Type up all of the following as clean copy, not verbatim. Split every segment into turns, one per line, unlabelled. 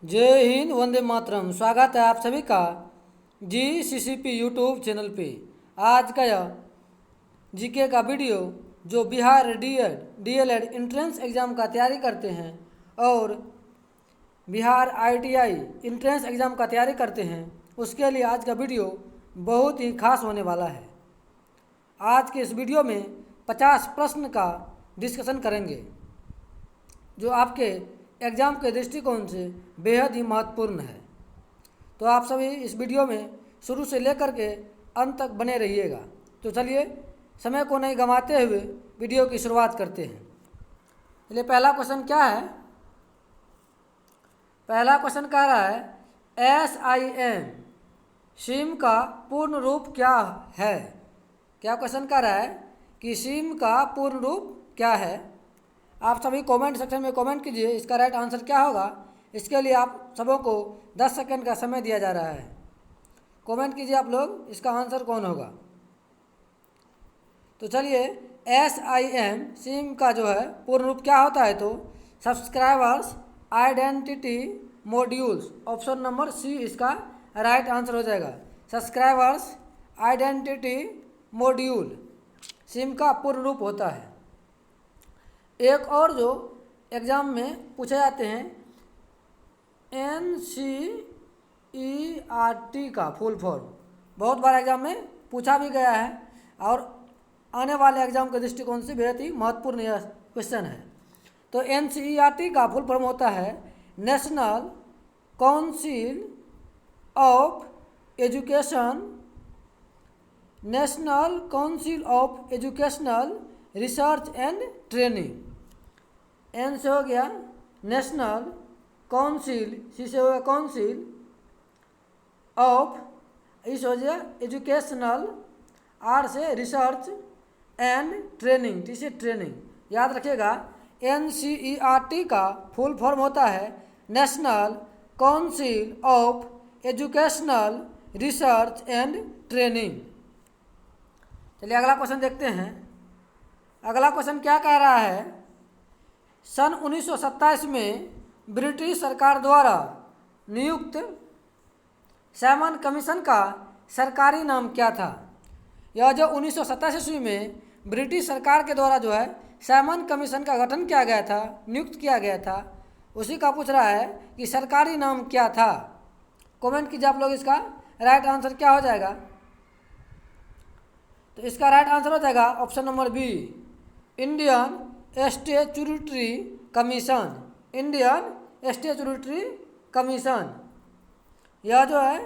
जय हिंद, वंदे मातरम। स्वागत है आप सभी का GCCP यूट्यूब चैनल पे। आज का यह जीके का वीडियो जो बिहार DLED इंट्रेंस एग्ज़ाम का तैयारी करते हैं और बिहार ITI इंट्रेंस एग्ज़ाम का तैयारी करते हैं, उसके लिए आज का वीडियो बहुत ही खास होने वाला है। आज के इस वीडियो में 50 प्रश्न का डिस्कशन करेंगे जो आपके एग्ज़ाम के दृष्टिकोण से बेहद ही महत्वपूर्ण है। तो आप सभी इस वीडियो में शुरू से लेकर के अंत तक बने रहिएगा। तो चलिए समय को नहीं गंवाते हुए वीडियो की शुरुआत करते हैं। चलिए पहला क्वेश्चन क्या है। पहला क्वेश्चन कह रहा है SIM सिम का पूर्ण रूप क्या है। क्या क्वेश्चन कह रहा है कि सिम का पूर्ण रूप क्या है। आप सभी कमेंट सेक्शन में कमेंट कीजिए इसका राइट आंसर क्या होगा। इसके लिए आप सबों को 10 सेकंड का समय दिया जा रहा है। कमेंट कीजिए आप लोग, इसका आंसर कौन होगा। तो चलिए SIM सिम का जो है पूर्ण रूप क्या होता है, तो subscribers identity modules. Option number C इसका राइट आंसर हो जाएगा। सब्सक्राइबर्स आइडेंटिटी मॉड्यूल सिम का पूर्ण रूप होता है। एक और जो एग्ज़ाम में पूछे जाते हैं NCERT का फुल फॉर्म, बहुत बार एग्ज़ाम में पूछा भी गया है और आने वाले एग्ज़ाम के दृष्टिकोण से बेहद ही महत्वपूर्ण यह क्वेश्चन है। तो NCERT का फुल फॉर्म होता है national council of education, national council of educational research and training. N से हो गया नेशनल काउंसिल, सी से हो गया काउंसिल ऑफ, इस हो गया एजुकेशनल, आर से रिसर्च एंड ट्रेनिंग, टी से ट्रेनिंग। याद रखिएगा NCERT का फुल फॉर्म होता है national council of educational research and training. चलिए अगला क्वेश्चन देखते हैं। अगला क्वेश्चन क्या कह रहा है, सन 1927 में ब्रिटिश सरकार द्वारा नियुक्त सैमन कमीशन का सरकारी नाम क्या था। यह जो 1927 ईस्वी में ब्रिटिश सरकार के द्वारा जो है सैमन कमीशन का गठन किया गया था, नियुक्त किया गया था, उसी का पूछ रहा है कि सरकारी नाम क्या था। कमेंट कीजिए आप लोग, इसका राइट आंसर क्या हो जाएगा। तो इसका राइट आंसर हो जाएगा option number B, Indian statutory commission. Indian statutory commission यह जो है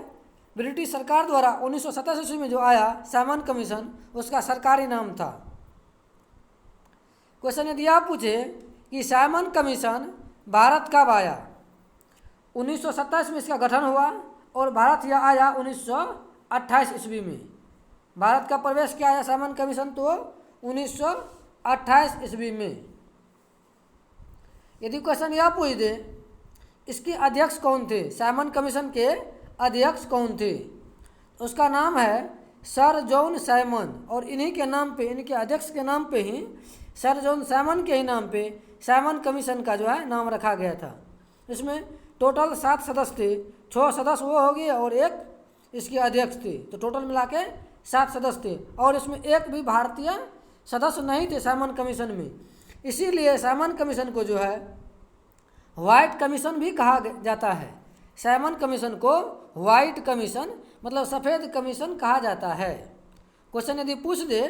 ब्रिटिश सरकार द्वारा 1927 ईस्वी में जो आया सैमन कमीशन, उसका सरकारी नाम था। क्वेश्चन यदि आप पूछे कि सैमन कमीशन भारत कब आया। 1927 में इसका गठन हुआ और भारत यह आया 1928 ईस्वी में। भारत का प्रवेश क्या आया सैमन कमीशन, तो 1928 ईस्वी में। यदि क्वेश्चन यह पूछ दे इसके अध्यक्ष कौन थे, सैमन कमीशन के अध्यक्ष कौन थे, तो उसका नाम है सर जॉन सैमन। और इन्हीं के नाम पे, इनके अध्यक्ष के नाम पे ही, सर जॉन सैमन के ही नाम पे सैमन कमीशन का जो है नाम रखा गया था। इसमें टोटल 7 सदस्य थे, 6 सदस्य वो हो गए और एक इसके अध्यक्ष थे, तो टोटल मिला के 7 सदस्य थे। और इसमें एक भी भारतीय सदस्य नहीं थे सैमन कमीशन में। इसीलिए सैमन कमीशन को जो है व्हाइट कमीशन भी कहा जाता है। सैमन कमीशन को व्हाइट कमीशन मतलब सफ़ेद कमीशन कहा जाता है। क्वेश्चन यदि पूछ दे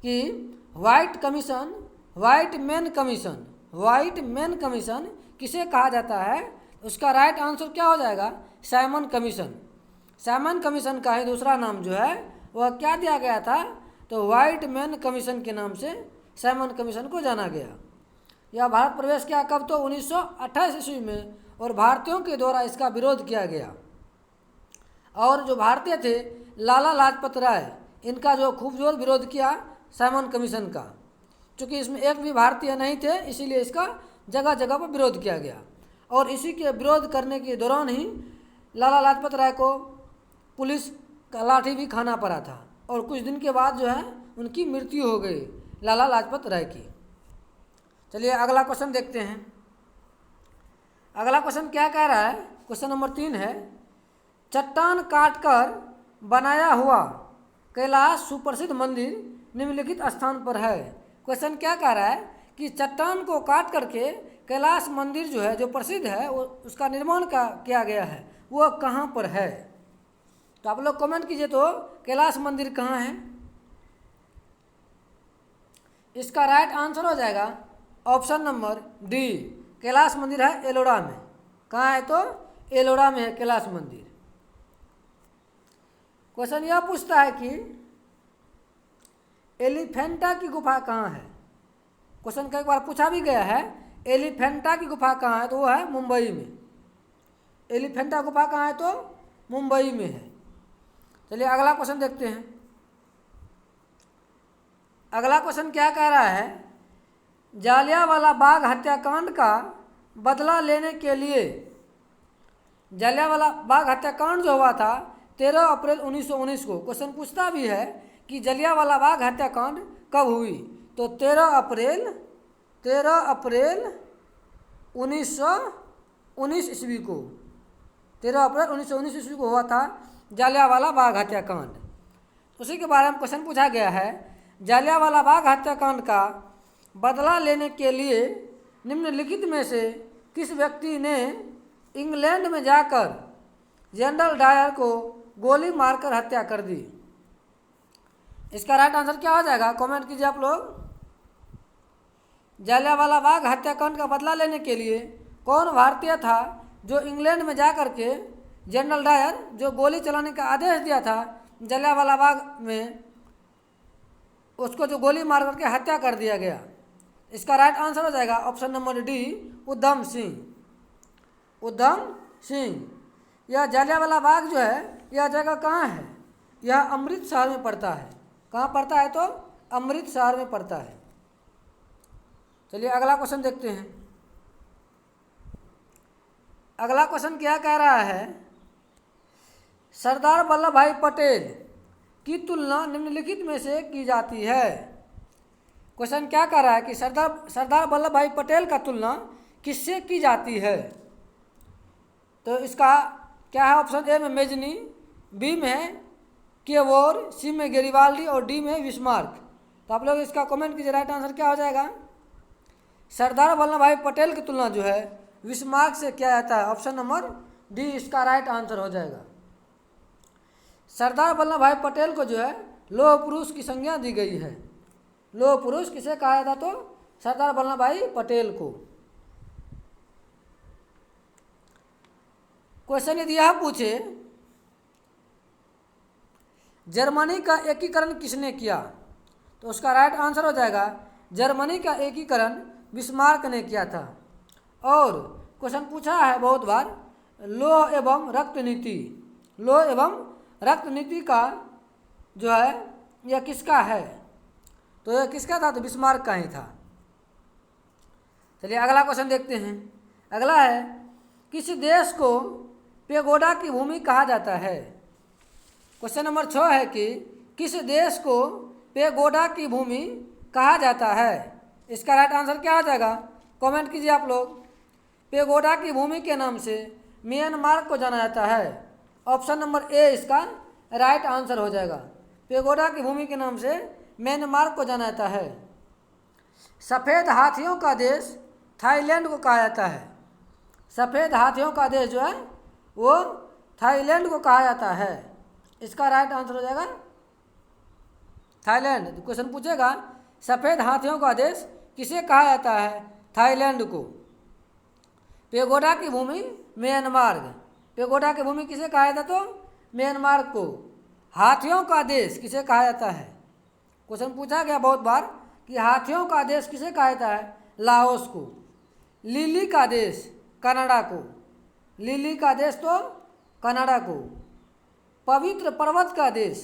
कि white commission, white man commission, white man commission किसे कहा जाता है, उसका राइट आंसर क्या हो जाएगा, सैमन कमीशन। सैमन कमीशन का ही दूसरा नाम जो है वह क्या दिया गया था, तो व्हाइट मैन कमीशन के नाम से सैमन कमीशन को जाना गया। यह भारत प्रवेश किया कब, तो 1928 ईस्वी में, और भारतीयों के द्वारा इसका विरोध किया गया। और जो भारतीय थे लाला लाजपत राय, इनका जो खूब जोर विरोध किया सैमन कमीशन का। चूँकि इसमें एक भी भारतीय नहीं थे, इसीलिए इसका जगह जगह पर विरोध किया गया। और इसी के विरोध करने के दौरान ही लाला लाजपत राय को पुलिस का लाठी भी खाना पड़ा था और कुछ दिन के बाद जो है उनकी मृत्यु हो गई लाला लाजपत राय की। चलिए अगला क्वेश्चन देखते हैं। अगला क्वेश्चन क्या कह रहा है, क्वेश्चन नंबर 3 है, चट्टान काटकर बनाया हुआ कैलाश सुप्रसिद्ध मंदिर निम्नलिखित स्थान पर है। क्वेश्चन क्या कह रहा है कि चट्टान को काट करके कैलाश मंदिर जो है, जो प्रसिद्ध है, वो उसका निर्माण किया गया है, वो कहाँ पर है। तो आप लोग कमेंट कीजिए तो कैलाश मंदिर कहाँ है। इसका राइट आंसर हो जाएगा ऑप्शन नंबर डी, कैलाश मंदिर है एलोरा में। कहाँ है? तो एलोरा में है कैलाश मंदिर। क्वेश्चन यह पूछता है कि एलिफेंटा की गुफा कहाँ है। क्वेश्चन कई बार पूछा भी गया है, एलिफेंटा की गुफा कहाँ है, तो वो है मुंबई में। एलिफेंटा गुफा कहाँ है? तो मुंबई में है। चलिए अगला क्वेश्चन देखते हैं। अगला क्वेश्चन क्या कह रहा है, जालियांवाला बाग हत्याकांड का बदला लेने के लिए, जालियांवाला बाग हत्याकांड जो हुआ था 13 अप्रैल 1919 को, क्वेश्चन पूछता भी है कि जालियांवाला बाग हत्याकांड कब हुई, तो 13 अप्रैल 1919 ईस्वी को, 13 अप्रैल 1919 ईस्वी को हुआ था जालियांवाला बाग हत्याकांड। उसी के बारे में क्वेश्चन पूछा गया है, जालियांवाला बाग हत्याकांड का बदला लेने के लिए निम्नलिखित में से किस व्यक्ति ने इंग्लैंड में जाकर जनरल डायर को गोली मारकर हत्या कर दी। इसका राइट आंसर क्या हो जाएगा, कमेंट कीजिए आप लोग। जालियांवाला बाग हत्याकांड का बदला लेने के लिए कौन भारतीय था जो इंग्लैंड में जा कर के जनरल डायर जो गोली चलाने का आदेश दिया था जालियांवाला बाग में, उसको जो गोली मार करके हत्या कर दिया गया। इसका राइट आंसर हो जाएगा option number D, Udham Singh. Udham Singh. यह जालियांवाला बाग जो है, यह जगह कहाँ है, यह अमृतसर में पड़ता है। कहाँ पड़ता है? तो अमृतसर में पड़ता है। चलिए अगला क्वेश्चन देखते हैं। अगला क्वेश्चन क्या कह रहा है, सरदार वल्लभ भाई पटेल की तुलना निम्नलिखित में से की जाती है। क्वेश्चन क्या कह रहा है कि सरदार वल्लभ भाई पटेल का तुलना किससे की जाती है। तो इसका क्या है, ऑप्शन ए में मेजनी, बी में है केवोर, सी में गेरिबाल्डी और डी में बिस्मार्क। तो आप लोग इसका कमेंट कीजिए, राइट आंसर क्या हो जाएगा। सरदार वल्लभ भाई पटेल की तुलना जो है बिस्मार्क से किया जाता है। ऑप्शन नंबर डी इसका राइट आंसर हो जाएगा। सरदार वल्लभ भाई पटेल को जो है लौह पुरुष की संज्ञा दी गई है। लौह पुरुष किसे कहा जाता, तो सरदार वल्लभ भाई पटेल को। क्वेश्चन यदि यह पूछे, जर्मनी का एकीकरण किसने किया, तो उसका राइट आंसर हो जाएगा जर्मनी का एकीकरण बिस्मार्क ने किया था। और क्वेश्चन पूछा है बहुत बार, लौह एवं रक्त नीति, लौह एवं रक्त नीति का जो है यह किसका है, तो यह किसका था, तो बिस्मार्क का ही था। चलिए अगला क्वेश्चन देखते हैं। अगला है, किस देश को पेगोडा की भूमि कहा जाता है। क्वेश्चन नंबर 6 है कि किस देश को पेगोडा की भूमि कहा जाता है। इसका राइट आंसर क्या हो जाएगा, कमेंट कीजिए आप लोग। पेगोडा की भूमि के नाम से म्यांमार को जाना जाता है। ऑप्शन नंबर ए इसका राइट आंसर हो जाएगा। पेगोडा की भूमि के नाम से म्यांमार को जाना जाता है। सफ़ेद हाथियों का देश थाईलैंड को कहा जाता है। सफ़ेद हाथियों का देश जो है वो थाईलैंड को कहा जाता है। इसका राइट आंसर हो जाएगा थाईलैंड। क्वेश्चन पूछेगा सफ़ेद हाथियों का देश किसे कहा जाता है, थाईलैंड को। पेगोडा की भूमि म्यांमार, पेगोडा की भूमि किसे कहा जाता, तो म्यांमार को। हाथियों का देश किसे कहा जाता है, क्वेश्चन पूछा गया बहुत बार कि हाथियों का देश किसे कहा जाता है, लाओस को। लिली का देश कनाडा को, लिली का देश तो कनाडा को। पवित्र पर्वत का देश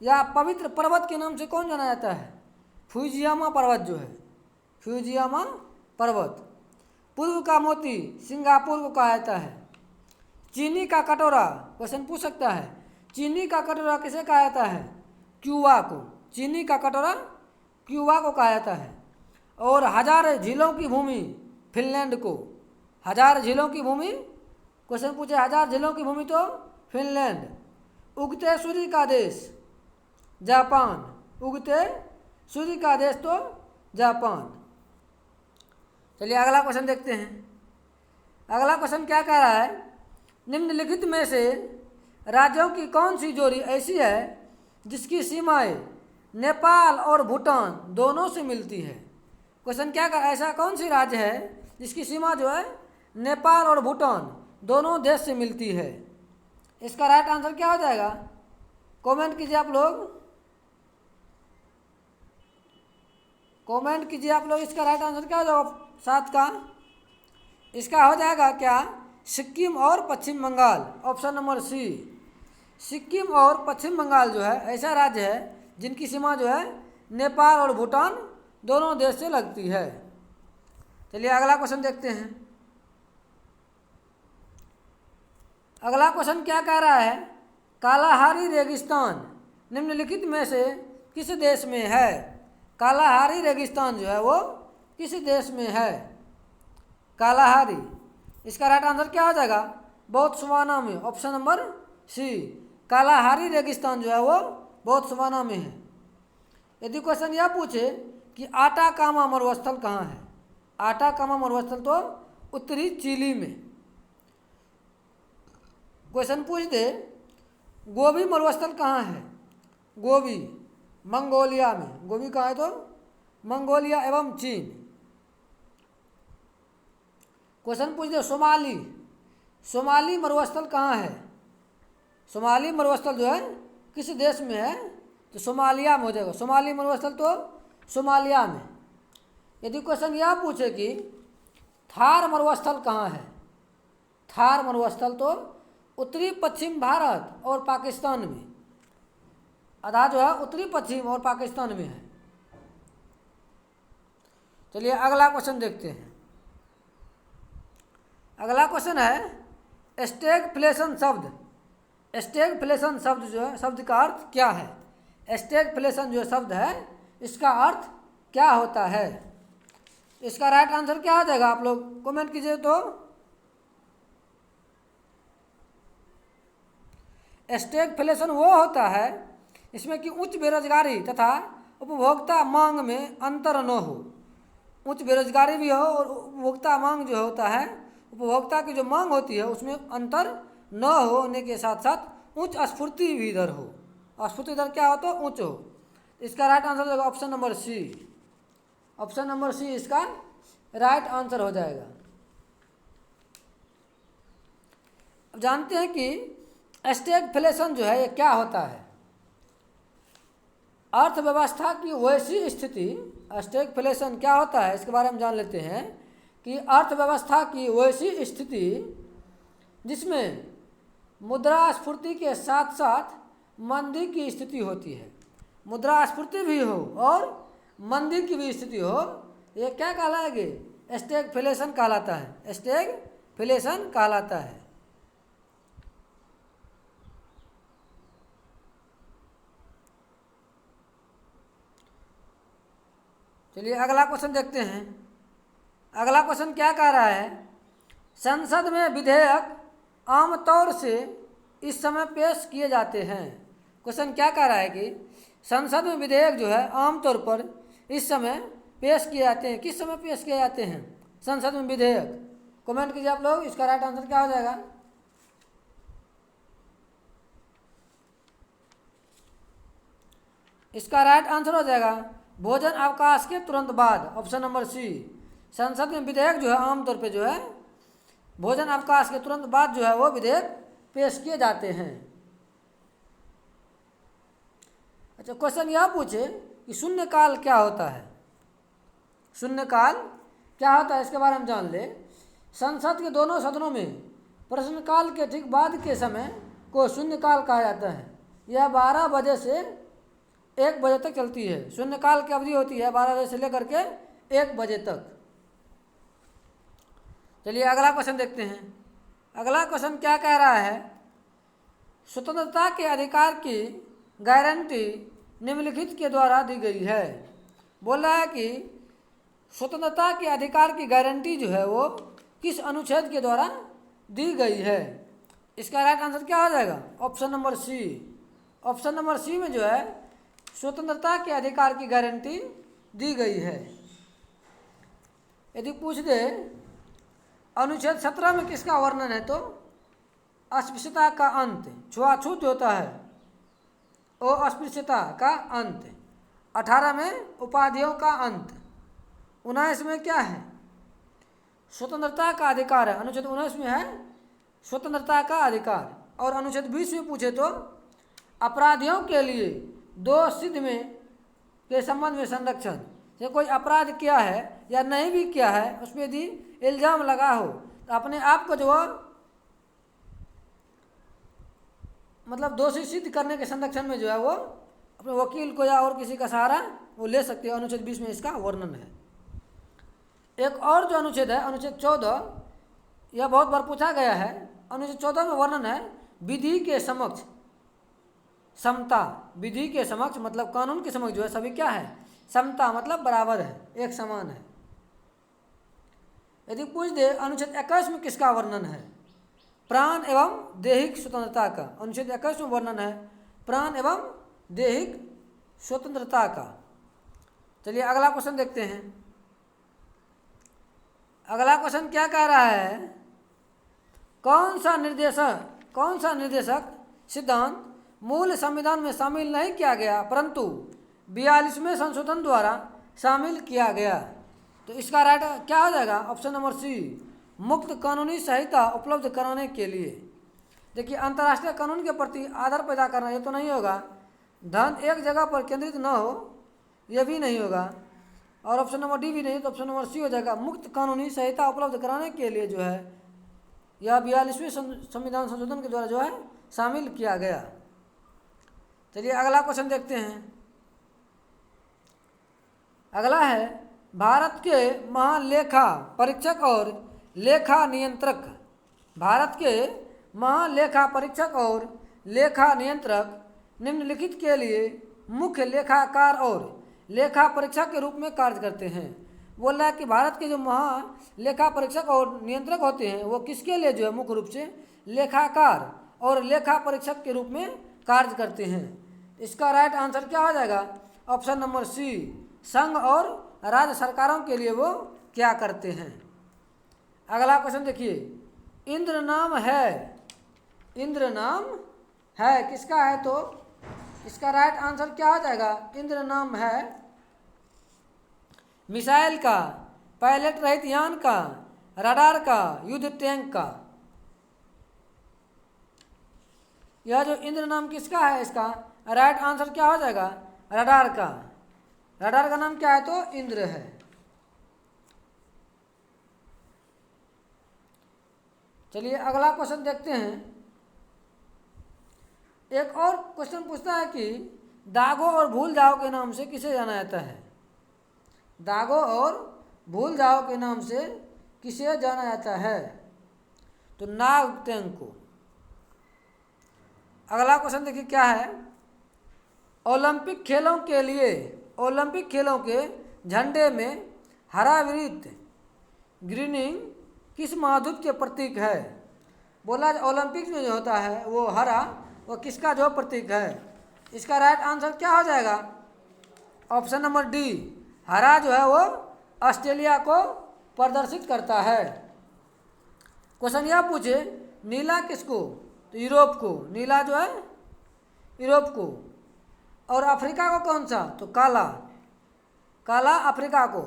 या पवित्र पर्वत के नाम से कौन जाना जाता है, फ्यूजियामा पर्वत जो है, फ्यूजियामा पर्वत। पूर्व का मोती सिंगापुर को कहा जाता है। चीनी का कटोरा, क्वेश्चन पूछ सकता है, चीनी का कटोरा किसे कहा जाता है, क्यूबा को। चीनी का कटोरा क्यूबा को कहा जाता है। और हजार झीलों की भूमि फिनलैंड को, हजार झीलों की भूमि, क्वेश्चन पूछे हजार झीलों की भूमि तो फिनलैंड। उगते सूर्य का देश जापान, उगते सूर्य का देश तो जापान। चलिए अगला क्वेश्चन देखते हैं। अगला क्वेश्चन क्या कह रहा है, निम्नलिखित में से राज्यों की कौन सी जोड़ी ऐसी है जिसकी सीमाएं नेपाल और भूटान दोनों से मिलती है। क्वेश्चन क्या कर, ऐसा कौन सी राज्य है जिसकी सीमा जो है नेपाल और भूटान दोनों देश से मिलती है। इसका राइट आंसर क्या हो जाएगा, कमेंट कीजिए आप लोग, कमेंट कीजिए आप लोग। इसका राइट आंसर क्या हो जाएगा 7 का, इसका हो जाएगा क्या, सिक्किम और Paschim Bengal, option number C. Sikkim और पश्चिम बंगाल जो है ऐसा राज्य है जिनकी सीमा जो है नेपाल और भूटान दोनों देश से लगती है। चलिए अगला क्वेश्चन देखते हैं। अगला क्वेश्चन क्या कह रहा है, कालाहारी रेगिस्तान निम्नलिखित में से किस देश में है। कालाहारी रेगिस्तान जो है वो किस देश में है, कालाहारी। इसका राइट आंसर क्या हो जाएगा, बोत्सवाना में, ऑप्शन नंबर सी। कालाहारी रेगिस्तान जो है वो बोत्सवाना में है। यदि क्वेश्चन यह पूछे कि आटाकामा मरुस्थल कहाँ है, आटाकामा मरुस्थल तो उत्तरी चिली में। क्वेश्चन पूछ दे गोबी मरुस्थल कहाँ है, गोबी मंगोलिया में, गोबी कहाँ है तो मंगोलिया एवं चीन। क्वेश्चन पूछ दे सोमाली, सोमाली मरुस्थल कहाँ है, सोमाली मरुस्थल जो है किस देश में है, तो सोमालिया में हो जाएगा। सोमाली मरुस्थल तो सोमालिया में। यदि क्वेश्चन यह पूछे कि थार मरुस्थल कहाँ है, थार मरुस्थल तो उत्तरी पश्चिम भारत और पाकिस्तान में, आधा जो है उत्तरी पश्चिम और पाकिस्तान में है। चलिए अगला क्वेश्चन देखते हैं। अगला क्वेश्चन है स्टैगफ्लेशन शब्द, स्टैगफ्लेशन शब्द जो है शब्द का अर्थ क्या है। स्टैगफ्लेशन जो शब्द है इसका अर्थ क्या होता है। इसका राइट आंसर क्या हो जाएगा, आप लोग कमेंट कीजिए। तो स्टैगफ्लेशन वो होता है इसमें कि उच्च बेरोजगारी तथा उपभोक्ता मांग में अंतर न हो, उच्च बेरोजगारी भी हो और उपभोक्ता मांग जो होता है, उपभोक्ता की जो मांग होती है उसमें अंतर न होने के साथ साथ उच्च स्फूर्ति भी दर हो। स्फूर्ति दर क्या हो तो उच्च हो। इसका राइट आंसर हो जाएगा option number C, option number C इसका राइट आंसर हो जाएगा। अब जानते हैं कि स्टैगफ्लेशन जो है ये क्या होता है। अर्थव्यवस्था की वैसी स्थिति, स्टैगफ्लेशन क्या होता है इसके बारे में जान लेते हैं कि अर्थव्यवस्था की वैसी स्थिति जिसमें मुद्रास्फीति के साथ साथ मंदी की स्थिति होती है, मुद्रास्फीति भी हो और मंदी की भी स्थिति हो, ये क्या कहलाएगी, स्टैगफ्लेशन कहलाता है, स्टैगफ्लेशन कहलाता है। चलिए अगला क्वेश्चन देखते हैं। अगला क्वेश्चन क्या कह रहा है, संसद में विधेयक आमतौर से इस समय पेश किए जाते हैं। क्वेश्चन क्या कह रहा है कि संसद में विधेयक जो है आमतौर पर इस समय पेश किए जाते हैं, किस समय पेश किए जाते हैं संसद में विधेयक, कमेंट कीजिए आप लोग। इसका राइट आंसर क्या हो जाएगा, इसका राइट आंसर हो जाएगा भोजन अवकाश के तुरंत बाद, ऑप्शन नंबर सी। संसद में विधेयक जो है आमतौर पे जो है भोजन अवकाश के तुरंत बाद जो है वो विधेयक पेश किए जाते हैं। अच्छा क्वेश्चन यह पूछे कि शून्यकाल क्या होता है, शून्यकाल क्या होता है इसके बारे में जान ले। संसद के दोनों सदनों में प्रश्नकाल के ठीक बाद के समय को शून्यकाल कहा जाता है। यह 12 बजे से 1 बजे तक चलती है। शून्यकाल की अवधि होती है 12 बजे से लेकर के 1 बजे तक। चलिए अगला क्वेश्चन देखते हैं। अगला क्वेश्चन क्या कह रहा है, स्वतंत्रता के अधिकार की गारंटी निम्नलिखित के द्वारा दी गई है। बोल रहा है कि स्वतंत्रता के अधिकार की गारंटी जो है वो किस अनुच्छेद के द्वारा दी गई है? इसका राइट आंसर क्या हो जाएगा? Option number C. Option number C में जो है स्वतंत्रता के अधिकार की गारंटी दी गई है। यदि पूछ दे अनुच्छेद 17 में किसका वर्णन है, तो अस्पृश्यता का अंत, छुआछूत होता है वो अस्पृश्यता का अंत। 18 में उपाधियों का अंत। 19 में क्या है? स्वतंत्रता का अधिकार है। अनुच्छेद 19 में है स्वतंत्रता का अधिकार। और अनुच्छेद 20 में पूछे तो अपराधियों के लिए दोष सिद्ध में के संबंध में संरक्षण। जो कोई अपराध किया है या नहीं भी किया है, उसमें यदि इल्जाम लगा हो तो अपने आप को जो मतलब दोषी सिद्ध करने के संरक्षण में जो है वो अपने वकील को या और किसी का सहारा वो ले सकते हैं। अनुच्छेद 20 में इसका वर्णन है। एक और जो अनुच्छेद है अनुच्छेद 14, यह बहुत बार पूछा गया है। अनुच्छेद 14 में वर्णन है विधि के समक्ष समता। विधि के समक्ष मतलब कानून के समक्ष जो है सभी क्या है? समता, मतलब बराबर है, एक समान है। यदि पूछ दे अनुच्छेद 21 में किसका वर्णन है? प्राण एवं दैहिक स्वतंत्रता का। अनुच्छेद 21 में वर्णन है प्राण एवं दैहिक स्वतंत्रता का। चलिए अगला क्वेश्चन देखते हैं। अगला क्वेश्चन क्या कह रहा है? कौन सा निर्देशक सिद्धांत मूल संविधान में शामिल नहीं किया गया परंतु 42वें संशोधन द्वारा शामिल किया गया? तो इसका राइट क्या हो जाएगा? ऑप्शन नंबर सी, मुक्त कानूनी सहायता उपलब्ध कराने के लिए। देखिए अंतर्राष्ट्रीय कानून के प्रति आदर पैदा करना, ये तो नहीं होगा। धन एक जगह पर केंद्रित न हो, यह भी नहीं होगा। और ऑप्शन नंबर डी भी नहीं, तो ऑप्शन नंबर सी हो जाएगा, मुक्त कानूनी सहायता उपलब्ध कराने के लिए जो है यह 42वें संविधान संशोधन के द्वारा जो है शामिल किया गया। चलिए अगला क्वेश्चन देखते हैं। अगला है भारत के महालेखा परीक्षक और लेखा नियंत्रक। भारत के महालेखा परीक्षक और लेखा नियंत्रक निम्नलिखित के लिए मुख्य लेखाकार और लेखा परीक्षक के रूप में कार्य करते हैं। बोल रहा है कि भारत के जो महालेखा परीक्षक और नियंत्रक होते हैं वो किसके लिए जो है मुख्य रूप से लेखाकार और लेखा परीक्षक के रूप में कार्य करते हैं। इसका राइट आंसर क्या हो जाएगा? ऑप्शन नंबर सी, संघ और राज्य सरकारों के लिए वो क्या करते हैं। अगला क्वेश्चन देखिए, इंद्र नाम है, इंद्र नाम है किसका है? तो इसका राइट आंसर क्या हो जाएगा? इंद्र नाम है मिसाइल का, पायलट रहित यान का, रडार का, युद्ध टैंक का। यह जो इंद्र नाम किसका है, इसका राइट आंसर क्या हो जाएगा? रडार का। रडार का नाम क्या है? तो इंद्र है। चलिए अगला क्वेश्चन देखते हैं। एक और क्वेश्चन पूछता है कि दागो और भूल जाओ के नाम से किसे जाना जाता है? दागो और भूल जाओ के नाम से किसे जाना जाता है? तो नागटेंग को। अगला क्वेश्चन देखिए क्या है। ओलंपिक खेलों के लिए, ओलंपिक खेलों के झंडे में हरा वृत्त ग्रीनिंग किस महाद्वीप के प्रतीक है? बोला ओलंपिक में जो होता है वो हरा, वो किसका जो प्रतीक है? इसका राइट आंसर क्या हो जाएगा? ऑप्शन नंबर डी, हरा जो है वो ऑस्ट्रेलिया को प्रदर्शित करता है। क्वेश्चन यह पूछे नीला किसको? तो यूरोप को, नीला जो है यूरोप को। और अफ्रीका को कौन सा? तो काला, काला अफ्रीका को।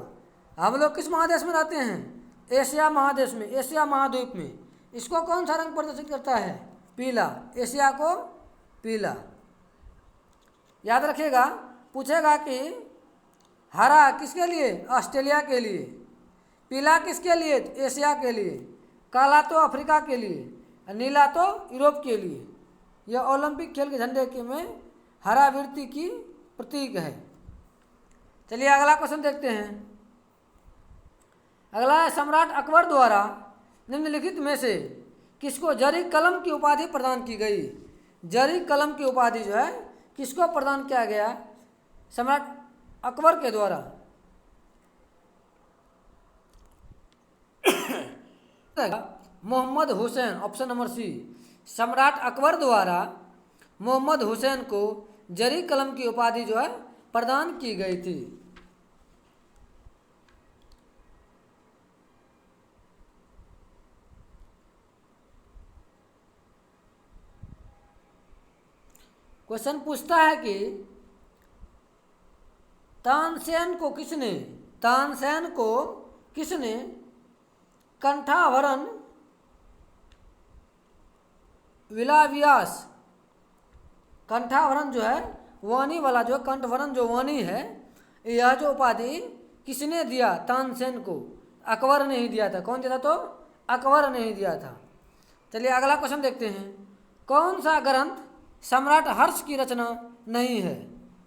हम लोग किस महादेश में रहते हैं? एशिया महादेश में, एशिया महाद्वीप में। इसको कौन सा रंग प्रदर्शित करता है? पीला, एशिया को पीला। याद रखिएगा, पूछेगा कि हरा किसके लिए? ऑस्ट्रेलिया के लिए। पीला किसके लिए? एशिया के लिए। काला तो अफ्रीका के लिए, नीला तो यूरोप के लिए। यह ओलंपिक खेल के झंडे के में हरा वृत्ति की प्रतीक है। चलिए अगला क्वेश्चन देखते हैं। अगला है सम्राट अकबर द्वारा निम्नलिखित में से किसको जरी कलम की उपाधि प्रदान की गई? जरी कलम की उपाधि जो है किसको प्रदान किया गया? सम्राट अकबर के द्वारा। Mohammad Hussain, option number C. सम्राट अकबर द्वारा मोहम्मद हुसैन को जरी कलम की उपाधि जो है प्रदान की गई थी। क्वेश्चन पूछता है कि तानसेन को किसने कंठाभरण विलाव्यास, कंठाभरण जो है वाणी वाला जो कंठभरण जो वाणी है, यह जो उपाधि किसने दिया तानसेन को? अकबर ने ही दिया था। कौन दिया था? तो अकबर ने ही दिया था। चलिए अगला क्वेश्चन देखते हैं। कौन सा ग्रंथ सम्राट हर्ष की रचना नहीं है?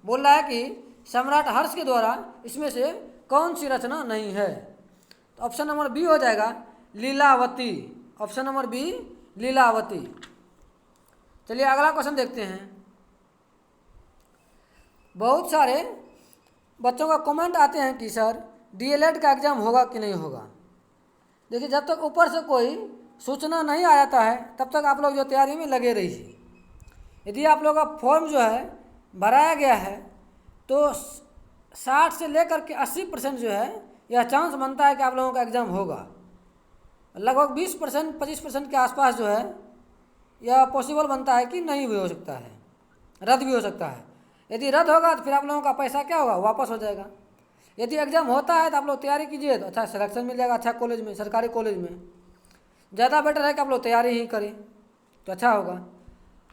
बोल रहा है कि सम्राट हर्ष के द्वारा इसमें से कौन सी रचना नहीं है? तो ऑप्शन नंबर बी हो जाएगा Lilavati. Option number B Lilavati. चलिए अगला क्वेश्चन देखते हैं। बहुत सारे बच्चों का कमेंट आते हैं कि सर डीएलएड का एग्ज़ाम होगा कि नहीं होगा। देखिए जब तक ऊपर से कोई सूचना नहीं आ जाता है तब तक आप लोग जो तैयारी में लगे रहिए। यदि आप लोगों का फॉर्म जो है भराया गया है तो 60 से लेकर के 80% जो है यह चांस बनता है कि आप लोगों का एग्ज़ाम होगा। लगभग 20% 25% के आसपास जो है यह पॉसिबल बनता है कि नहीं भी हो सकता है, रद्द भी हो सकता है। यदि रद्द होगा तो फिर आप लोगों का पैसा क्या होगा? वापस हो जाएगा। यदि एग्ज़ाम होता है तो आप लोग तैयारी कीजिए तो अच्छा सिलेक्शन मिल जाएगा, अच्छा कॉलेज में, सरकारी कॉलेज में। ज़्यादा बेटर है कि आप लोग तैयारी ही करें तो अच्छा होगा।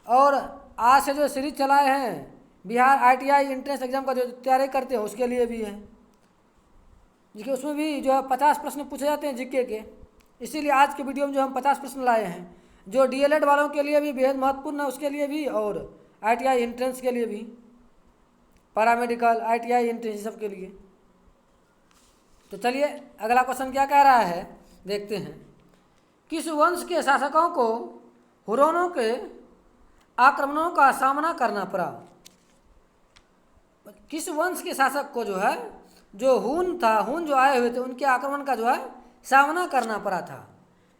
और आज से जो सीरीज चलाए हैं बिहार ITI एंट्रेंस एग्ज़ाम का जो तैयारी करते हैं उसके लिए भी है। देखिए उसमें भी जो है 50 प्रश्न पूछे जाते हैं जीके के। इसीलिए आज के वीडियो में जो हम 50 प्रश्न लाए हैं जो डीएलएड वालों के लिए भी बेहद महत्वपूर्ण है, उसके लिए भी, और ITI एंट्रेंस के लिए भी, पैरामेडिकल ITI एंट्रेंस सब के लिए। तो चलिए अगला क्वेश्चन क्या कह रहा है देखते हैं। किस वंश के शासकों को हुरोनों के आक्रमणों का सामना करना पड़ा? किस वंश के शासक को जो है जो हून जो आए हुए थे उनके आक्रमण का जो है सामना करना पड़ा था?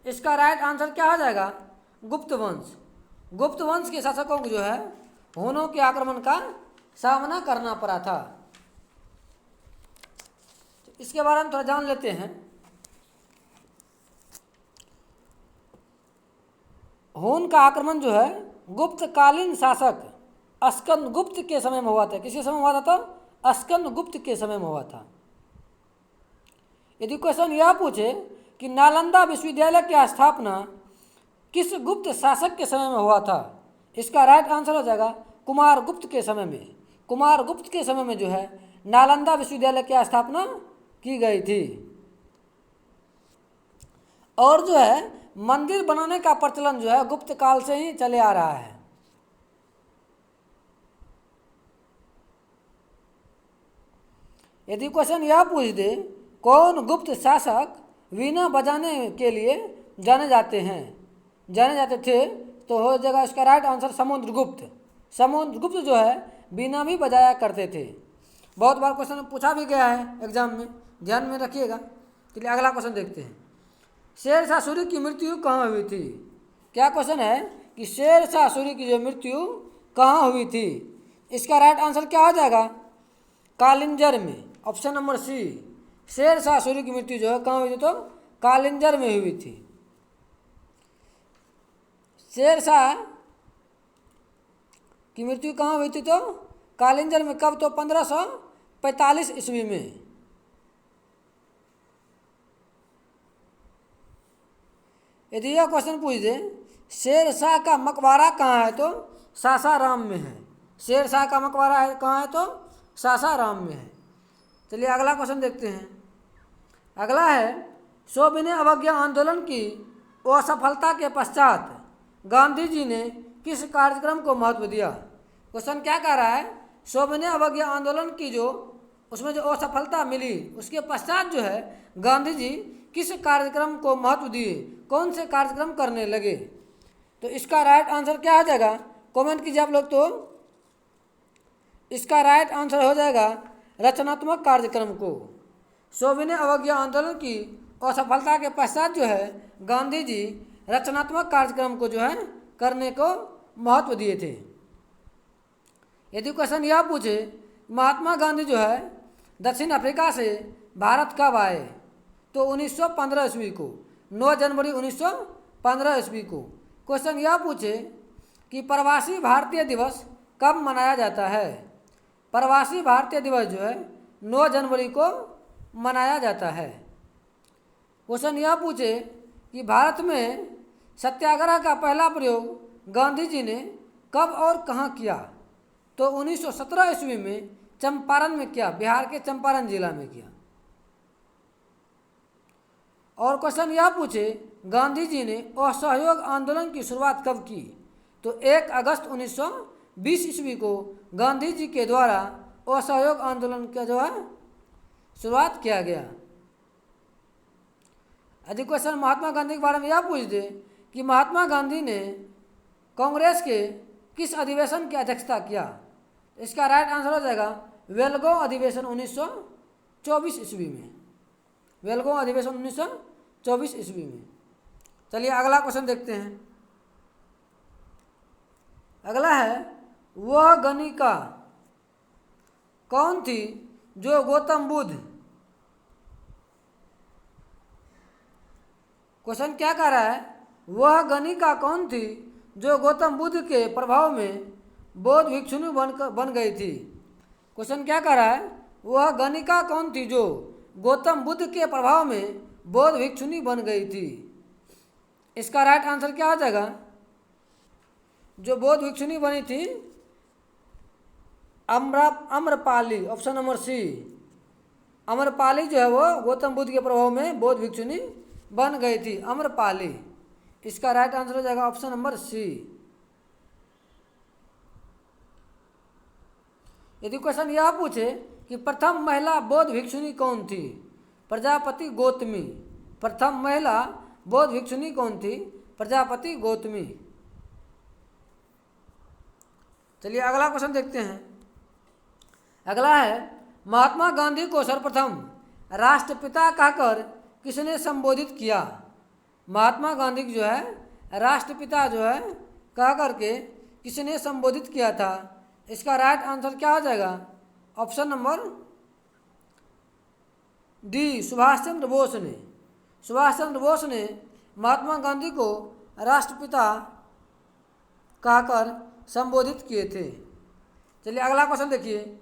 इसका राइट आंसर क्या हो जाएगा? गुप्त वंश। गुप्त वंश के शासकों को जो है हूनों के आक्रमण का सामना करना पड़ा था। इसके बारे में थोड़ा जान लेते हैं। हून का आक्रमण जो है गुप्तकालीन शासक स्कंद गुप्त के समय में हुआ था। किसके समय हुआ था? तो स्कंद गुप्त के समय में हुआ था। यदि क्वेश्चन यह पूछे कि नालंदा विश्वविद्यालय की स्थापना किस गुप्त शासक के समय में हुआ था? इसका राइट आंसर हो जाएगा कुमार गुप्त के समय में। कुमार गुप्त के समय में जो है नालंदा विश्वविद्यालय की स्थापना की गई थी। और जो है मंदिर बनाने का प्रचलन जो है गुप्त काल से ही चले आ रहा है। यदि क्वेश्चन यह पूछ दे कौन गुप्त शासक वीणा बजाने के लिए जाने जाते थे, तो हो जाएगा इसका राइट आंसर समुद्रगुप्त। समुद्रगुप्त जो है वीणा भी बजाया करते थे। बहुत बार क्वेश्चन पूछा भी गया है एग्जाम में, ध्यान में रखिएगा। चलिए अगला क्वेश्चन देखते हैं। शेरशाह सूरी की मृत्यु कहाँ हुई थी? क्या क्वेश्चन है कि शेरशाह सूरी की जो मृत्यु कहाँ हुई थी? इसका राइट आंसर क्या हो जाएगा? कालिंजर में। Option number C. Sher Shah Suri की मृत्यु जो है कहाँ हुई थी? तो कालिंजर में हुई थी। शेरशाह की मृत्यु कहाँ हुई थी? तो कालिंजर में। कब? तो 1545 ईस्वी में। यदि यह क्वेश्चन पूछ दे शेरशाह का मकबरा कहाँ है? तो सासाराम में है। शेरशाह का मकबरा है कहाँ है? तो सासाराम में है। चलिए अगला क्वेश्चन देखते हैं। अगला है सविनय अवज्ञा आंदोलन की असफलता के पश्चात गांधी जी ने किस कार्यक्रम को महत्व दिया? क्वेश्चन क्या कह रहा है? सविनय अवज्ञा आंदोलन की जो उसमें जो असफलता मिली उसके पश्चात जो है गांधी जी किस कार्यक्रम को महत्व दिए, कौन से कार्यक्रम करने लगे? तो इसका राइट आंसर क्या हो जाएगा? कमेंट कीजिए आप लोग। तो इसका राइट आंसर हो जाएगा रचनात्मक कार्यक्रम को। सविनय अवज्ञा आंदोलन की असफलता के पश्चात जो है गांधी जी रचनात्मक कार्यक्रम को जो है करने को महत्व दिए थे। यदि क्वेश्चन यह पूछे महात्मा गांधी जो है दक्षिण अफ्रीका से भारत कब आए, तो 1915 ईस्वी को, 9 जनवरी 1915 ईस्वी को। क्वेश्चन यह पूछे कि प्रवासी भारतीय दिवस कब मनाया जाता है, प्रवासी भारतीय दिवस जो है 9 जनवरी को मनाया जाता है। क्वेश्चन यह पूछे कि भारत में सत्याग्रह का पहला प्रयोग गांधी जी ने कब और कहाँ किया, तो 1917 ईस्वी में चंपारण में किया, बिहार के चंपारण जिला में किया। और क्वेश्चन यह पूछे गांधी जी ने असहयोग आंदोलन की शुरुआत कब की, तो 1 अगस्त 1920 ईस्वी को गांधी जी के द्वारा असहयोग आंदोलन का जो है शुरुआत किया गया। यदि क्वेश्चन महात्मा गांधी के बारे में यह पूछ दे कि महात्मा गांधी ने कांग्रेस के किस अधिवेशन की अध्यक्षता किया, इसका राइट आंसर हो जाएगा बेलगांव अधिवेशन 1924 ईस्वी में, बेलगांव अधिवेशन 1924 ईस्वी में। चलिए अगला क्वेश्चन देखते हैं। अगला है वह गणिका कौन थी जो गौतम बुद्ध, क्वेश्चन क्या कह रहा है, वह गणिका कौन थी जो गौतम बुद्ध के प्रभाव में बौद्ध भिक्षुणी बन गई थी। क्वेश्चन क्या कह रहा है, वह गणिका कौन थी जो गौतम बुद्ध के प्रभाव में बौद्ध भिक्षुणी बन गई थी। इसका राइट आंसर क्या हो जाएगा, जो बौद्ध भिक्षुणी बनी थी Amrapali, option number C. Amrapali जो है वो गौतम बुद्ध के प्रभाव में बौद्ध भिक्षुणी बन गई थी, अम्रपाली। इसका राइट आंसर हो जाएगा ऑप्शन नंबर सी। यदि क्वेश्चन यह पूछे कि प्रथम महिला बौद्ध भिक्षुणी कौन थी, प्रजापति गौतमी। प्रथम महिला बौद्ध भिक्षुणी कौन थी, प्रजापति गौतमी। चलिए अगला क्वेश्चन देखते हैं। अगला है महात्मा गांधी को सर्वप्रथम राष्ट्रपिता कहकर किसने संबोधित किया। महात्मा गांधी जो है राष्ट्रपिता जो है कह करके किसने संबोधित किया था। इसका राइट आंसर क्या हो जाएगा, option number D, Subhash Chandra Bose ने। सुभाष चंद्र बोस ने महात्मा गांधी को राष्ट्रपिता कहकर संबोधित किए थे। चलिए अगला क्वेश्चन देखिए।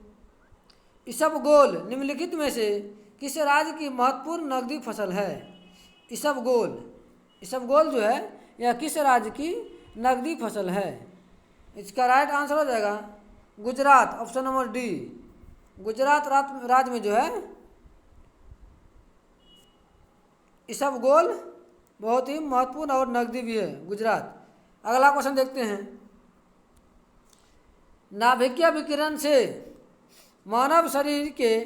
इसबगोल निम्नलिखित में से किस राज्य की महत्वपूर्ण नकदी फसल है। इसबगोल, इसबगोल जो है यह किस राज्य की नकदी फसल है। इसका राइट आंसर हो जाएगा Gujarat, option number D. Gujarat राज्य में जो है इसबगोल बहुत ही महत्वपूर्ण और नकदी भी है, गुजरात। अगला क्वेश्चन देखते हैं। नाभिकीय विकिरण से मानव शरीर के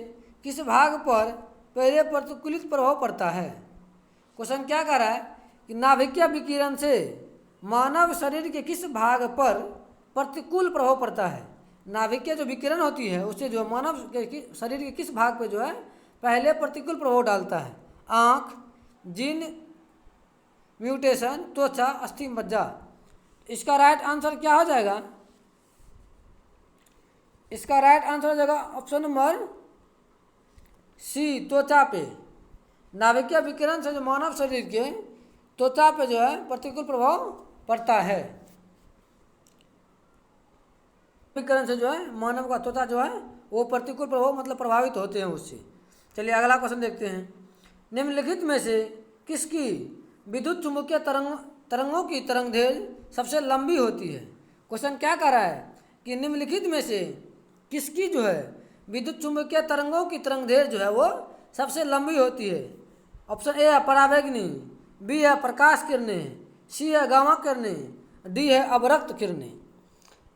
किस भाग पर पहले प्रतिकूलित प्रभाव पड़ता है। क्वेश्चन क्या कह रहा है कि नाभिकीय विकिरण से मानव शरीर के किस भाग पर प्रतिकूल प्रभाव पड़ता है। नाभिकीय जो विकिरण होती है उससे जो मानव के शरीर के किस भाग पे जो है पहले प्रतिकूल प्रभाव डालता है। आँख, जीन म्यूटेशन, त्वचा, अस्थि मज्जा। इसका राइट आंसर क्या हो जाएगा, इसका राइट आंसर हो जाएगा ऑप्शन नंबर सी, त्वचा पे। नाभिकीय विकिरण से जो मानव शरीर के त्वचा पे जो है प्रतिकूल प्रभाव पड़ता है। विकिरण से जो है मानव का त्वचा जो है वो प्रतिकूल प्रभाव मतलब प्रभावित होते हैं उससे। चलिए अगला क्वेश्चन देखते हैं। निम्नलिखित में से किसकी विद्युत चुंबकीय तरंगों की तरंगदैर्घ्य सबसे लंबी होती है। क्वेश्चन क्या कह रहा है कि निम्नलिखित में से किसकी जो है विद्युत चुंबकीय तरंगों की तरंगदैर्घ्य जो है वो सबसे लंबी होती है। ऑप्शन ए है परावैगनी, बी है प्रकाश किरणें, सी है गामा किरणें, डी है अवरक्त किरणें।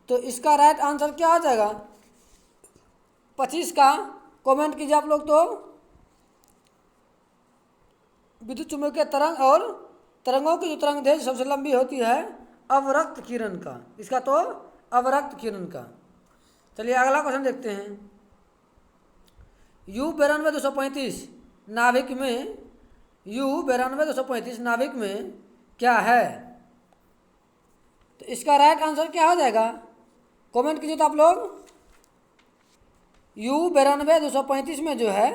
तो इसका राइट आंसर क्या आ जाएगा 25 का कमेंट कीजिए आप लोग। तो विद्युत चुंबकीय तरंग और तरंगों की जो तरंगदैर्घ्य सबसे लंबी होती है अवरक्त किरण का, इसका तो अवरक्त किरण का। चलिए अगला क्वेश्चन देखते हैं। U9235 नाभिक में U92-235 नाभिक में क्या है? तो इसका राइट आंसर क्या हो जाएगा? कमेंट कीजिए तो आप लोग। U92-235 में जो है